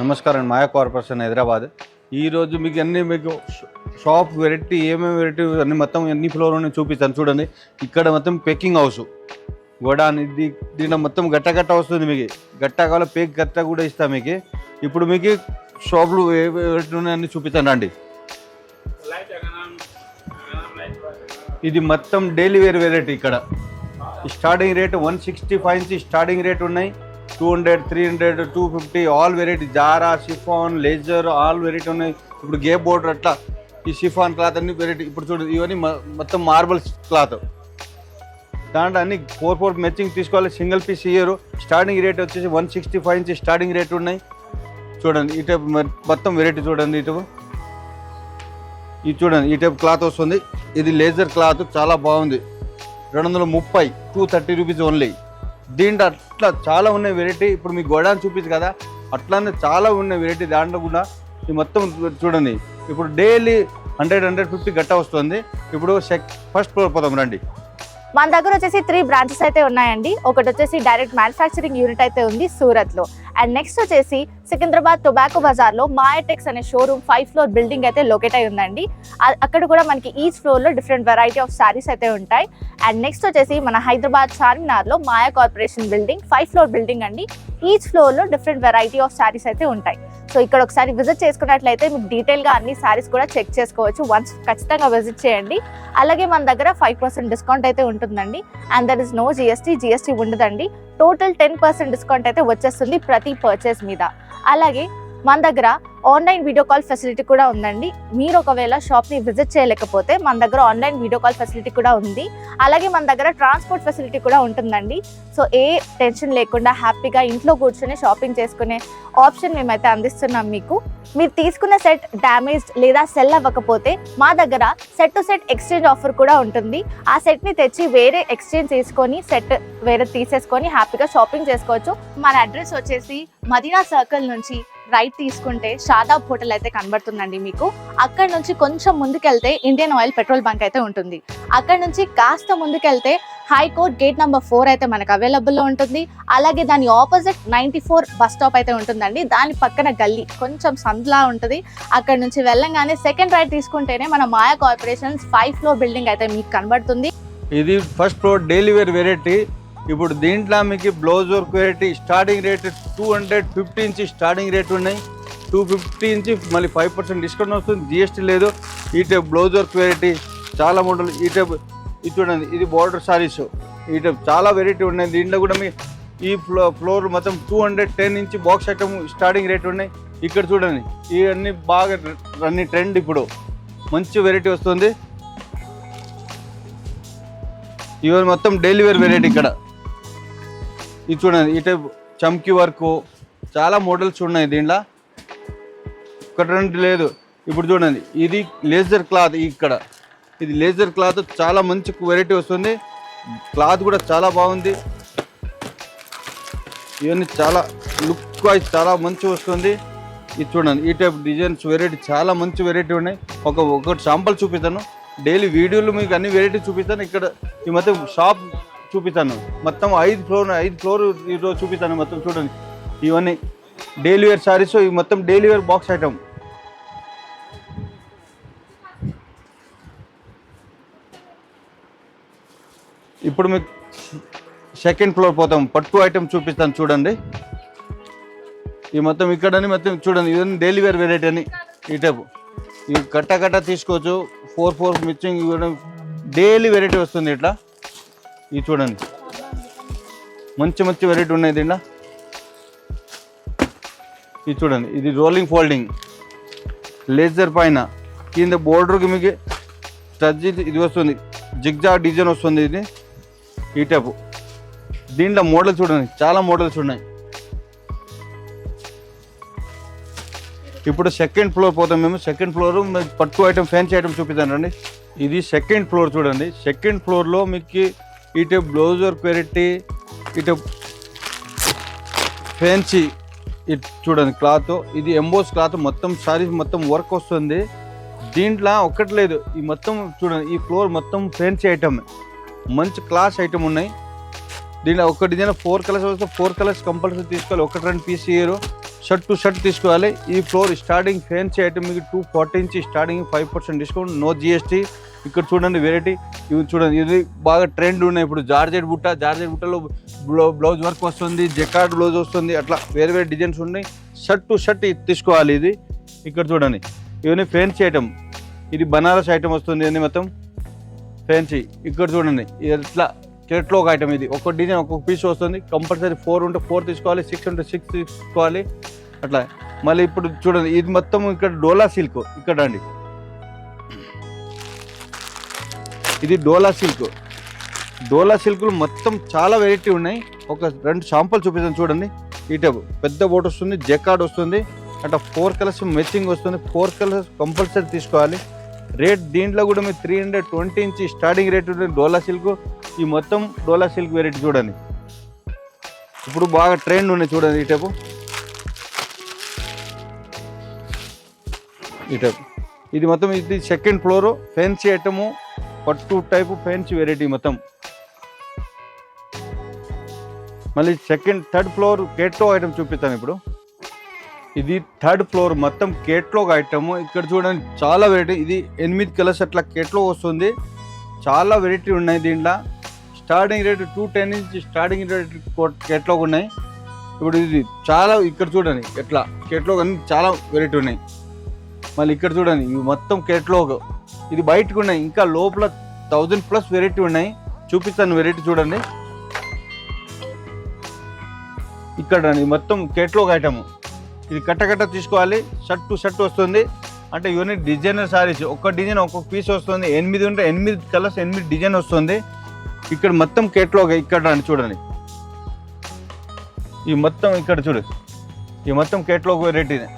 నమస్కారం మాయా కార్పొరేషన్ హైదరాబాద్. ఈరోజు మీకు అన్ని మీకు షాప్ వెరైటీ ఏమేమి వెరైటీ అన్ని మొత్తం ఎన్ని ఫ్లోర్ ఉన్నాయి చూపిస్తాను. చూడండి, ఇక్కడ మొత్తం పేకింగ్ హౌస్ గోడాన్, దీంట్లో మొత్తం గట్ట వస్తుంది. మీకు గట్ట కావాలి, పేక్ గట్ట కూడా ఇస్తాం మీకు. ఇప్పుడు మీకు షాపులు ఏ వెరైటీ ఉన్నాయని చూపిస్తాను రండి. ఇది మొత్తం డైలీ వేర్ వెరైటీ. ఇక్కడ స్టార్టింగ్ రేట్ 165 నుంచి స్టార్టింగ్ రేట్ ఉన్నాయి. 200, 300, 250 all variety. Zara, chiffon, laser all variety ఉన్నాయి. ఇప్పుడు గే బోర్డర్ అట్లా ఈ షిఫాన్ క్లాత్ అన్ని వెరైటీ. ఇప్పుడు చూడండి, ఇవన్నీ మొత్తం మార్బల్ క్లాత్. దాంట్లో అన్ని 4 మ్యాచింగ్ తీసుకోవాలి, సింగిల్ పీస్ ఇయ్యరు. స్టార్టింగ్ రేట్ వచ్చేసి 165 నుంచి స్టార్టింగ్ రేట్ ఉన్నాయి. చూడండి ఈ టైప్ మొత్తం వెరైటీ. చూడండి ఈ టైప్, ఇది చూడండి ఈ టైప్ క్లాత్ వస్తుంది. ఇది లేజర్ క్లాత్ చాలా బాగుంది. 230, 230 రూపీస్ ఓన్లీ. దీంట్లో అట్లా చాలా ఉన్నాయి వెరైటీ. ఇప్పుడు మీకు గోడాన్ చూపించు కదా, అట్లానే చాలా ఉన్నాయి వెరైటీ. దాంట్లో కూడా ఇది మొత్తం చూడండి. ఇప్పుడు డైలీ 100-150 గట్ట వస్తుంది. ఇప్పుడు ఫస్ట్ ఫ్లోర్ పోతాం రండి. మన దగ్గర వచ్చేసి 3 బ్రాంచెస్ అయితే ఉన్నాయండి. ఒకటి వచ్చేసి డైరెక్ట్ మ్యానుఫ్యాక్చరింగ్ యూనిట్ అయితే ఉంది సూరత్లో. అండ్ నెక్స్ట్ వచ్చేసి సికింద్రాబాద్ టొబాకో బజార్లో మాయాటెక్స్ అనే షోరూమ్ 5 ఫ్లోర్ బిల్డింగ్ అయితే లొకేట్ అయి ఉందండి. అక్కడ కూడా మనకి ఈచ్ ఫ్లోర్లో డిఫరెంట్ వెరైటీ ఆఫ్ శారీస్ అయితే ఉంటాయి. అండ్ నెక్స్ట్ వచ్చేసి మన హైదరాబాద్ చార్మినార్లో మాయా కార్పొరేషన్ బిల్డింగ్ 5 ఫ్లోర్ బిల్డింగ్ అండి. ఈచ్ ఫ్లోర్లో డిఫరెంట్ వెరైటీ ఆఫ్ శారీస్ అయితే ఉంటాయి. సో ఇక్కడ ఒకసారి విజిట్ చేసుకున్నట్లయితే మీకు డీటెయిల్గా అన్ని శారీస్ కూడా చెక్ చేసుకోవచ్చు. వన్స్ ఖచ్చితంగా విజిట్ చేయండి. అలాగే మన దగ్గర 5% డిస్కౌంట్ అయితే ఉంటుందండి. And there is no GST ఉండదండి. టోటల్ 10% డిస్కౌంట్ అయితే వచ్చేస్తుంది ప్రతి పర్చేస్ మీద. అలాగే మన దగ్గర ఆన్లైన్ వీడియో కాల్ ఫెసిలిటీ కూడా ఉందండి. మీరు ఒకవేళ షాప్ని విజిట్ చేయలేకపోతే మన దగ్గర ఆన్లైన్ వీడియో కాల్ ఫెసిలిటీ కూడా ఉంది. అలాగే మన దగ్గర ట్రాన్స్పోర్ట్ ఫెసిలిటీ కూడా ఉంటుందండి. సో ఏ టెన్షన్ లేకుండా హ్యాపీగా ఇంట్లో కూర్చొని షాపింగ్ చేసుకునే ఆప్షన్ మేమైతే అందిస్తున్నాం మీకు. మీరు తీసుకున్న సెట్ డ్యామేజ్డ్ లేదా సెల్ అవ్వకపోతే మా దగ్గర set to set exchange offer కూడా ఉంటుంది. ఆ సెట్ని తెచ్చి వేరే ఎక్స్చేంజ్ చేసుకొని సెట్ వేరే తీసేసుకొని హ్యాపీగా షాపింగ్ చేసుకోవచ్చు. మన అడ్రస్ వచ్చేసి మదీనా సర్కిల్ నుంచి రైట్ తీసుకుంటే షాదాబ్ హోటల్ అయితే కనబడుతుందండి మీకు. అక్కడ నుంచి కొంచెం ముందుకెళ్తే ఇండియన్ ఆయిల్ పెట్రోల్ బంక్ అయితే ఉంటుంది. అక్కడ నుంచి కాస్త ముందుకెళ్తే హైకోర్ట్ గేట్ నెంబర్ 4 అయితే మనకు అవైలబుల్లో ఉంటుంది. అలాగే దాని ఆపోజిట్ 94 బస్ స్టాప్ అయితే ఉంటుందండి. దాని పక్కన గల్లీ కొంచెం సందులా ఉంటుంది. అక్కడ నుంచి వెళ్ళంగానే సెకండ్ రైట్ తీసుకుంటేనే మన మాయా కార్పొరేషన్స్ 5 ఫ్లోర్ బిల్డింగ్ అయితే మీకు కనబడుతుంది. ఇది first floor daily wear variety. ఇప్పుడు దీంట్లో మీకు blouse work variety starting rate 250 నుంచి స్టార్టింగ్ రేట్ ఉన్నాయి. 250 నుంచి మళ్ళీ 5% డిస్కౌంట్ వస్తుంది, జిఎస్టీ లేదు. ఈ టైప్ బ్లౌజ్ వర్క్ వెరైటీ చాలా మోడల్. ఈ టైప్ ఇది చూడండి, ఇది బార్డర్ సారీస్. ఈ టైప్ చాలా వెరైటీ ఉన్నాయి. దీంట్లో కూడా మీ ఈ ఫ్లోర్ మొత్తం 210 నుంచి బాక్స్ ఐటమ్ స్టార్టింగ్ రేట్ ఉన్నాయి. ఇక్కడ చూడండి, ఇవన్నీ బాగా అన్ని ట్రెండ్. ఇప్పుడు మంచి వెరైటీ వస్తుంది. ఇవన్నీ మొత్తం డైలీ వేర్ వెరైటీ. ఇక్కడ ఇది చూడండి, ఈ టైప్ చమ్కీ వర్క్ చాలా మోడల్స్ ఉన్నాయి. దీంట్లో ఒకటి రెండు లేదు. ఇప్పుడు చూడండి, ఇది లేజర్ క్లాత్. ఇక్కడ ఇది లేజర్ క్లాత్ చాలా మంచి వెరైటీ వస్తుంది. క్లాత్ కూడా చాలా బాగుంది. ఇవన్నీ చాలా లుక్ వైజ్ చాలా మంచి వస్తుంది. ఇది చూడండి, ఈ టైప్ డిజైన్స్ వెరైటీ చాలా మంచి వెరైటీ ఉన్నాయి. ఒకటి శాంపుల్ చూపిస్తాను. డైలీ వీడియోలు మీకు అన్ని వెరైటీ చూపిస్తాను. ఇక్కడ ఈ మొత్తం షాప్ చూపిస్తాను. మొత్తం 5 ఫ్లోర్ ఈరోజు చూపిస్తాను. మొత్తం చూడండి, ఇవన్నీ డైలీ వేర్ సారీస్. ఇవి మొత్తం డైలీ వేర్ బాక్స్ ఐటమ్. ఇప్పుడు మీకు సెకండ్ ఫ్లోర్ పోతాం. పట్టు ఐటమ్ చూపిస్తాను చూడండి. ఈ మొత్తం ఇక్కడ మొత్తం చూడండి, ఇవన్నీ డైలీ వేర్ వెరైటీ అని. ఈ టైపు ఇవి కట్ట తీసుకోవచ్చు. 4 మిక్సింగ్ డైలీ వెరైటీ వస్తుంది. ఇట్లా ఇది చూడండి, మంచి వెరైటీ ఉన్నాయి దీంట్లో. ఇది చూడండి, ఇది రోలింగ్ ఫోల్డింగ్ లేజర్ పైన కింద బోర్డర్కి మీకు టచ్ ఇది వస్తుంది. జిగ్జా డిజైన్ వస్తుంది. ఇది ఈ టైపు. దీంట్లో మోడల్స్ చూడండి, చాలా మోడల్స్ ఉన్నాయి. ఇప్పుడు సెకండ్ ఫ్లోర్ పోతాం మేము. సెకండ్ ఫ్లోర్ పట్టు ఐటమ్ ఫ్యాన్సీ ఐటమ్ చూపిస్తాను రండి. ఇది సెకండ్ ఫ్లోర్ చూడండి. సెకండ్ ఫ్లోర్లో మీకు ఈ టైప్ బ్లౌజ్ వర్క్ వెరైటీ, ఈ టైప్ ఫ్యాన్సీ. ఇది చూడండి క్లాత్, ఇది ఎంబోస్ క్లాత్. మొత్తం సారీస్ మొత్తం వర్క్ వస్తుంది. దీంట్లో ఒక్కటి లేదు, ఈ మొత్తం చూడండి, ఈ ఫ్లోర్ మొత్తం ఫ్యాన్సీ ఐటమ్, మంచి క్లాస్ ఐటమ్ ఉన్నాయి. దీంట్లో ఒక డిజైన్ 4 కలర్స్ వస్తే 4 కలర్స్ కంపల్సరీ తీసుకోవాలి. 1-2 పీస్ ఇయ్యరు. షర్ట్ టు షర్ట్ తీసుకోవాలి. ఈ ఫ్లోర్ స్టార్టింగ్ ఫ్యాన్సీ ఐటమ్ మీకు 240 నుంచి స్టార్టింగ్ 5% డిస్కౌంట్, నో జిఎస్టీ. ఇక్కడ చూడండి వెరైటీ, ఇవి చూడండి, ఇది బాగా ట్రెండ్ ఉన్నాయి ఇప్పుడు. జార్జెట్ బుట్టలో బ్లౌజ్ వర్క్ వస్తుంది, జకార్డ్ బ్లౌజ్ వస్తుంది, అట్లా వేరే వేరే డిజైన్స్ ఉన్నాయి. షర్ట్ టు షర్ట్ తీసుకోవాలి. ఇది ఇక్కడ చూడండి, ఇవన్నీ ఫ్యాన్సీ ఐటమ్. ఇది బనారస్ ఐటమ్ వస్తుంది, ఇది మొత్తం ఫ్యాన్సీ. ఇక్కడ చూడండి ఇట్లా కేటలాగ్ ఐటమ్. ఇది ఒక్కొక్క డిజైన్ ఒక్కొక్క పీస్ వస్తుంది. కంపల్సరీ 4 ఉంటే 4 తీసుకోవాలి, 6 ఉంటే 6 తీసుకోవాలి అట్లా. మళ్ళీ ఇప్పుడు చూడండి, ఇది మొత్తం ఇక్కడ డోలా సిల్క్. ఇక్కడ అండి, ఇది డోలా సిల్క్లు మొత్తం చాలా వెరైటీ ఉన్నాయి. ఒక 2 శాంపుల్ చూపిస్తాను చూడండి. ఈ టైప్ పెద్ద బోట్ వస్తుంది, జకార్డ్ వస్తుంది, అట్లా 4 కలర్స్ మ్యాచింగ్ వస్తుంది. 4 కలర్స్ కంపల్సరీ తీసుకోవాలి. రేట్ దీంట్లో కూడా మీరు 320 నుంచి స్టార్టింగ్ రేట్ ఉంటుంది డోలా సిల్క్. ఈ మొత్తం డోలా సిల్క్ వెరైటీ చూడండి, ఇప్పుడు బాగా ట్రెండ్ ఉన్నాయి చూడండి. ఈ టైప్ ఇది మొత్తం, ఇది సెకండ్ ఫ్లోర్ ఫ్యాన్సీ ఐటము, పట్టు టైపు ఫ్యాన్సీ వెరైటీ మొత్తం. మళ్ళీ థర్డ్ ఫ్లోర్ కేటలాగ్ ఐటమ్ చూపిస్తాను ఇప్పుడు. ఇది థర్డ్ ఫ్లోర్ మొత్తం కేటలాగ్ ఐటమ్. ఇక్కడ చూడండి చాలా వెరైటీ, ఇది 8 కలర్స్ అట్లా కేటలాగ్ వస్తుంది. చాలా వెరైటీ ఉన్నాయి దీంట్లో. స్టార్టింగ్ రేట్ 210 నుంచి స్టార్టింగ్ రేట్ కేటలాగ్ ఉన్నాయి. ఇప్పుడు ఇది చాలా, ఇక్కడ చూడండి ఎట్లా కేటలాగ్ అన్ని చాలా వెరైటీ ఉన్నాయి. మళ్ళీ ఇక్కడ చూడండి ఇవి మొత్తం కేటలాగ్. ఇది బయటకు ఉన్నాయి, ఇంకా లోపల 1000+ వెరైటీ ఉన్నాయి. చూపిస్తాను వెరైటీ చూడండి. ఇక్కడ మొత్తం కేటలాగ్ ఐటమ్. ఇది కట్ట తీసుకోవాలి. షర్ట్ టు షర్ట్ వస్తుంది. అంటే ఇవన్నీ డిజైనర్ సారీస్, ఒక్క డిజైన్ ఒక్కొక్క పీస్ వస్తుంది. 8 ఉంటే 8 కలర్స్ 8 డిజైన్ వస్తుంది. ఇక్కడ మొత్తం కేటలాగ్. ఇక్కడ చూడండి, ఈ మొత్తం ఇక్కడ చూడండి, ఈ మొత్తం కేటలాగ్ వెరైటీనే.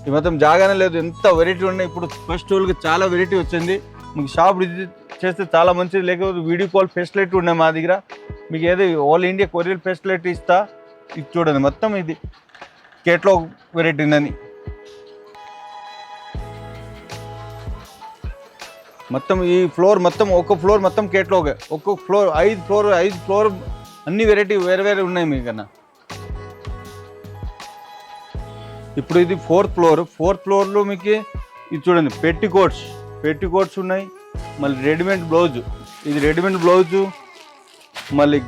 ఈ మొత్తం జాగానే లేదు, ఎంత వెరైటీ ఉన్నాయి. ఇప్పుడు ఫస్ట్ వాళ్ళకి చాలా వెరైటీ వచ్చింది. మీకు షాప్ విజిట్ చేస్తే చాలా మంచిది. లేకపోతే వీడియో కాల్ ఫెసిలిటీ ఉన్నాయి మా దగ్గర. మీకు ఏదో ఆల్ ఇండియా కొరియర్ ఫెసిలిటీ ఇస్తా. ఇది చూడండి మొత్తం, ఇది కేటలాగ్ వెరైటీ అని మొత్తం. ఈ ఫ్లోర్ మొత్తం, ఒక ఫ్లోర్ మొత్తం కేటలాగ్. ఒక్కొక్క ఫ్లోర్ 5 ఫ్లోర్ అన్ని వెరైటీ వేరే వేరే ఉన్నాయి మీకన్నా. ఇప్పుడు ఇది 4th ఫ్లోర్. 4th ఫ్లోర్లో మీకు ఇది చూడండి, పెట్టికోట్స్ ఉన్నాయి. మళ్ళీ రెడీమేడ్ బ్లౌజ్, ఇది రెడీమేడ్ బ్లౌజు. మళ్ళీ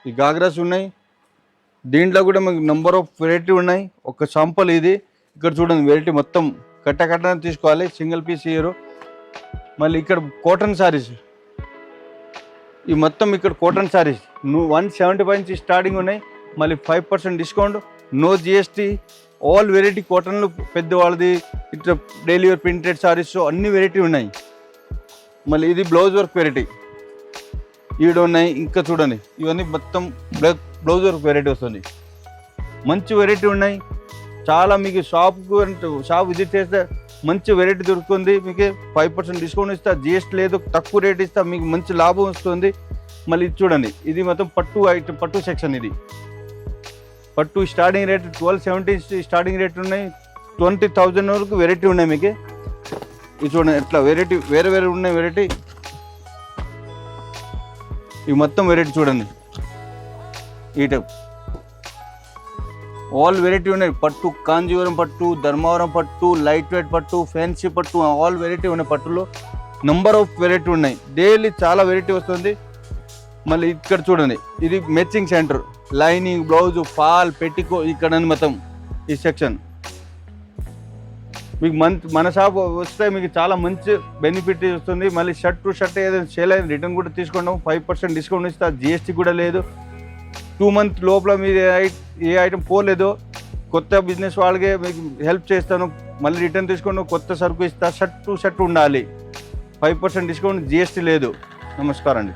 ఈ గాగ్రాస్ ఉన్నాయి. దీంట్లో కూడా మీకు నెంబర్ ఆఫ్ వెరైటీ ఉన్నాయి. ఒక శాంపుల్ ఇది. ఇక్కడ చూడండి వెరైటీ మొత్తం కట్ట తీసుకోవాలి, సింగిల్ పీస్ ఇయర్. మళ్ళీ ఇక్కడ కాటన్ సారీస్, ఈ మొత్తం ఇక్కడ కాటన్ సారీస్ 175 నుంచి స్టార్టింగ్ ఉన్నాయి. మళ్ళీ 5% discount, no GST. All variety కాటన్లు, పెద్దవాళ్ళది ఇట్లా డైలీ వేర్ ప్రింటెడ్ సారీస్ అన్ని వెరైటీ ఉన్నాయి. మళ్ళీ ఇది బ్లౌజ్ వర్క్ వెరైటీ ఈడ ఉన్నాయి. ఇంకా చూడండి ఇవన్నీ మొత్తం బ్లౌజ్ వర్క్ వెరైటీ వస్తుంది. మంచి వెరైటీ ఉన్నాయి చాలా. మీకు షాప్ విజిట్ చేస్తే మంచి వెరైటీ దొరుకుతుంది. మీకు 5% డిస్కౌంట్ ఇస్తా, జిఎస్టీ లేదు, తక్కువ రేట్ ఇస్తా, మీకు మంచి లాభం వస్తుంది. మళ్ళీ ఇది చూడండి, ఇది మొత్తం పట్టు సెక్షన్. ఇది పట్టు స్టార్టింగ్ రేట్ 1270 స్టార్టింగ్ రేట్ ఉన్నాయి. 20,000 వరకు వెరైటీ ఉన్నాయి మీకు. ఇది చూడండి ఎట్లా వెరైటీ వేరే వేరే ఉన్నాయి వెరైటీ. ఇవి మొత్తం వెరైటీ చూడండి, ఈ టైప్ ఆల్ వెరైటీ ఉన్నాయి. పట్టు, కాంజీవరం పట్టు, ధర్మవరం పట్టు, లైట్ వెయిట్ పట్టు, ఫ్యాన్సీ పట్టు, ఆల్ వెరైటీ ఉన్నాయి. పట్టులో నెంబర్ ఆఫ్ వెరైటీ ఉన్నాయి. డైలీ చాలా వెరైటీ వస్తుంది. మళ్ళీ ఇక్కడ చూడండి, ఇది matching centre, lining, blouse, fall, petticoat, ఇక్కడ మొత్తం ఈ సెక్షన్. మీకు మన షాప్ వస్తే మీకు చాలా మంచి బెనిఫిట్ వస్తుంది. మళ్ళీ షర్ట్ టు షర్ట్ ఏదైనా సేల్ అయిన రిటర్న్ కూడా తీసుకుంటాం. 5% డిస్కౌంట్ ఇస్తా, జిఎస్టీ కూడా లేదు. 2 months లోపల మీరు ఏ ఐటమ్ పోలేదో కొత్త బిజినెస్ వాళ్ళకే మీకు హెల్ప్ చేస్తాను. మళ్ళీ రిటర్న్ తీసుకుంటాం, కొత్త సరుకు ఇస్తా. షర్ట్ టు షర్ట్ ఉండాలి, 5% డిస్కౌంట్, జిఎస్టీ లేదు. నమస్కారం అండి.